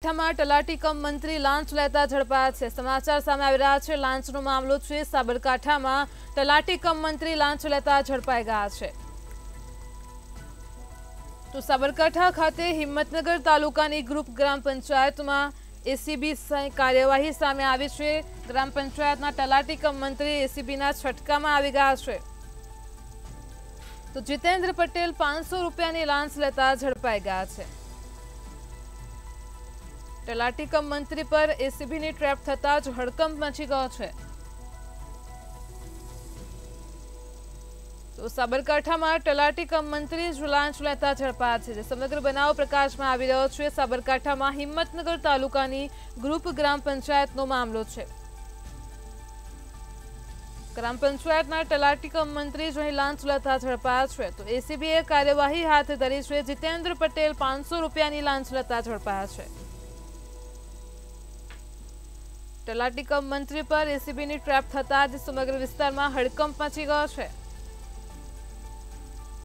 સાબરકાંઠામાં તલાટી કમ મંત્રી લાંચ લેતા ઝડપાયા છે। સમાચાર સામે આવી રહ્યા છે। લાંચનો મામલો છે। સાબરકાંઠામાં તલાટી કમ મંત્રી લાંચ લેતા ઝડપાઈ ગયા છે। તો સાબરકાંઠા ખાતે હિંમતનગર તાલુકાની ગ્રુપ ગ્રામ પંચાયતમાં એસીબી કાર્યવાહી સામે આવી છે। ગ્રામ પંચાયતના તલાટી કમ મંત્રી એસીબીના છટકામાં આવી ગયા છે। તો જીતેન્દ્ર પટેલ 500 રૂપિયાની લાંચ લેતા ઝડપાઈ ગયા છે। તલાટી કમ મંત્રી પર એસીબીની ટ્રેપ થતા જ હડકંપ મચી ગયો છે। તો સાબરકાંઠામાં તલાટી કમ મંત્રી જ લાંચ લેતા ઝડપાયા છે। સમગ્ર બનાવ પ્રકાશમાં આવી રહ્યો છે। સાબરકાંઠામાં હિંમતનગર તાલુકાની ગ્રુપ ગ્રામ પંચાયતનો મામલો છે। ગ્રામ પંચાયતના તલાટી કમ મંત્રી જ અહીં લાંચ લેતા ઝડપાયા છે। તો એસીબીએ કાર્યવાહી હાથ ધરી છે। જીતેન્દ્ર પટેલ 500 રૂપિયાની લાંચ લેતા ઝડપાયા છે। તલાટી કમ મંત્રી પર એસીબીની ટ્રેપ થતા જ સમગ્ર વિસ્તારમાં હડકંપ મચી ગયો છે।